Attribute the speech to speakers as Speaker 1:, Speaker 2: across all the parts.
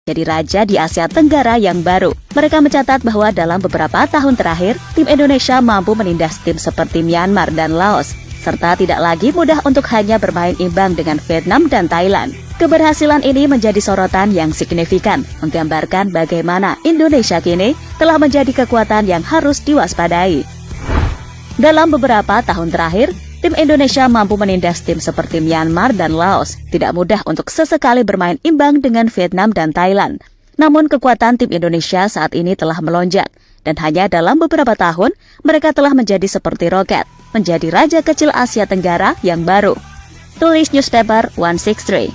Speaker 1: jadi raja di Asia Tenggara yang baru. Mereka mencatat bahwa dalam beberapa tahun terakhir, tim Indonesia mampu menindas tim seperti Myanmar dan Laos, serta tidak lagi mudah untuk hanya bermain imbang dengan Vietnam dan Thailand. Keberhasilan ini menjadi sorotan yang signifikan, menggambarkan bagaimana Indonesia kini telah menjadi kekuatan yang harus diwaspadai. Dalam beberapa tahun terakhir, tim Indonesia mampu menindas tim seperti Myanmar dan Laos. Tidak mudah untuk sesekali bermain imbang dengan Vietnam dan Thailand. Namun kekuatan tim Indonesia saat ini telah melonjak, dan hanya dalam beberapa tahun, mereka telah menjadi seperti roket, menjadi raja kecil Asia Tenggara yang baru. Tulis Newspaper 163.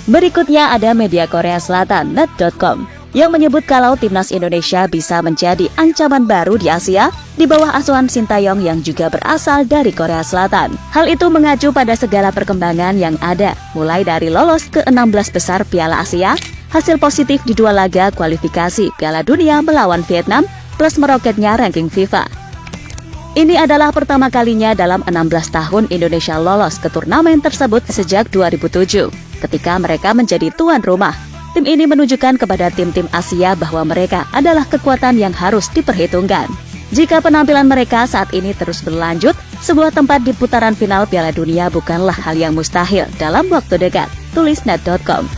Speaker 1: Berikutnya ada media Korea Selatan, net.com, yang menyebut kalau timnas Indonesia bisa menjadi ancaman baru di Asia di bawah asuhan Sintayong yang juga berasal dari Korea Selatan. Hal itu mengacu pada segala perkembangan yang ada, mulai dari lolos ke 16 besar Piala Asia, hasil positif di 2 laga kualifikasi Piala Dunia melawan Vietnam, plus meroketnya ranking FIFA. Ini adalah pertama kalinya dalam 16 tahun Indonesia lolos ke turnamen tersebut sejak 2007, ketika mereka menjadi tuan rumah. Tim ini menunjukkan kepada tim-tim Asia bahwa mereka adalah kekuatan yang harus diperhitungkan. Jika penampilan mereka saat ini terus berlanjut, sebuah tempat di putaran final Piala Dunia bukanlah hal yang mustahil dalam waktu dekat. Tulis net.com.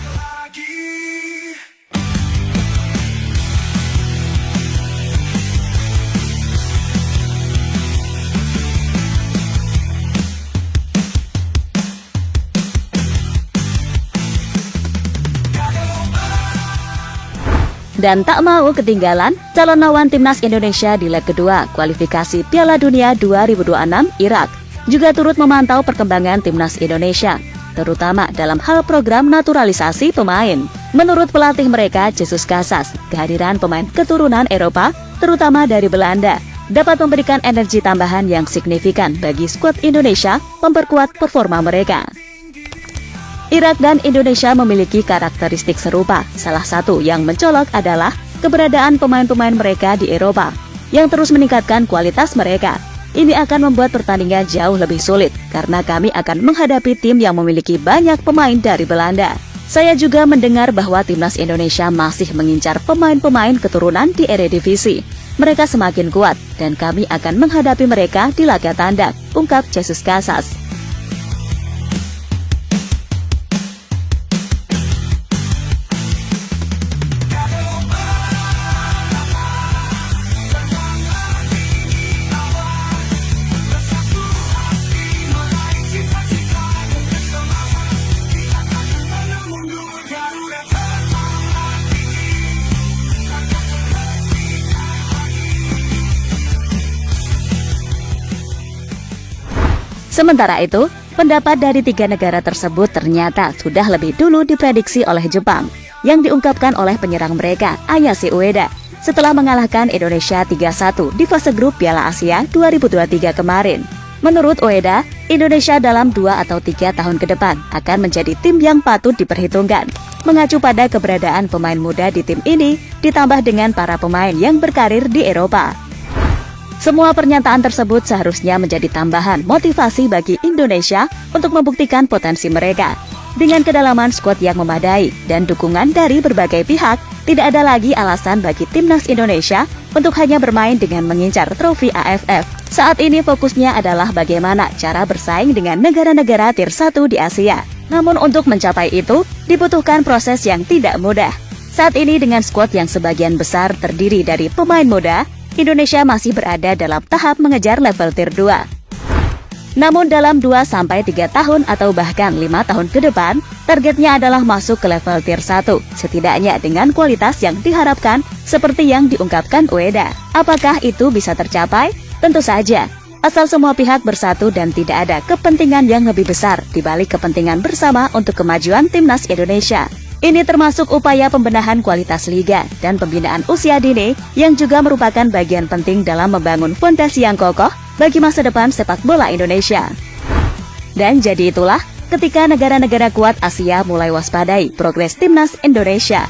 Speaker 1: Dan tak mau ketinggalan, calon lawan timnas Indonesia di leg kedua kualifikasi Piala Dunia 2026 Irak juga turut memantau perkembangan timnas Indonesia, terutama dalam hal program naturalisasi pemain. Menurut pelatih mereka, Jesus Casas, kehadiran pemain keturunan Eropa, terutama dari Belanda, dapat memberikan energi tambahan yang signifikan bagi skuad Indonesia memperkuat performa mereka. Irak dan Indonesia memiliki karakteristik serupa. Salah satu yang mencolok adalah keberadaan pemain-pemain mereka di Eropa yang terus meningkatkan kualitas mereka. Ini akan membuat pertandingan jauh lebih sulit karena kami akan menghadapi tim yang memiliki banyak pemain dari Belanda. Saya juga mendengar bahwa timnas Indonesia masih mengincar pemain-pemain keturunan di Eredivisie. Mereka semakin kuat dan kami akan menghadapi mereka di laga tandang, ungkap Jesus Casas. Sementara itu, pendapat dari 3 negara tersebut ternyata sudah lebih dulu diprediksi oleh Jepang, yang diungkapkan oleh penyerang mereka, Ayase Ueda, setelah mengalahkan Indonesia 3-1 di fase grup Piala Asia 2023 kemarin. Menurut Ueda, Indonesia dalam 2 atau 3 tahun ke depan akan menjadi tim yang patut diperhitungkan, mengacu pada keberadaan pemain muda di tim ini, ditambah dengan para pemain yang berkarir di Eropa. Semua pernyataan tersebut seharusnya menjadi tambahan motivasi bagi Indonesia untuk membuktikan potensi mereka. Dengan kedalaman skuad yang memadai dan dukungan dari berbagai pihak, tidak ada lagi alasan bagi timnas Indonesia untuk hanya bermain dengan mengincar trofi AFF. Saat ini fokusnya adalah bagaimana cara bersaing dengan negara-negara tier 1 di Asia. Namun untuk mencapai itu, dibutuhkan proses yang tidak mudah. Saat ini dengan skuad yang sebagian besar terdiri dari pemain muda, Indonesia masih berada dalam tahap mengejar level tier 2. Namun dalam 2-3 tahun atau bahkan 5 tahun ke depan, targetnya adalah masuk ke level tier 1, setidaknya dengan kualitas yang diharapkan seperti yang diungkapkan Ueda. Apakah itu bisa tercapai? Tentu saja, asal semua pihak bersatu dan tidak ada kepentingan yang lebih besar dibalik kepentingan bersama untuk kemajuan timnas Indonesia. Ini termasuk upaya pembenahan kualitas liga dan pembinaan usia dini yang juga merupakan bagian penting dalam membangun fondasi yang kokoh bagi masa depan sepak bola Indonesia. Dan jadi itulah ketika negara-negara kuat Asia mulai waspadai progres timnas Indonesia.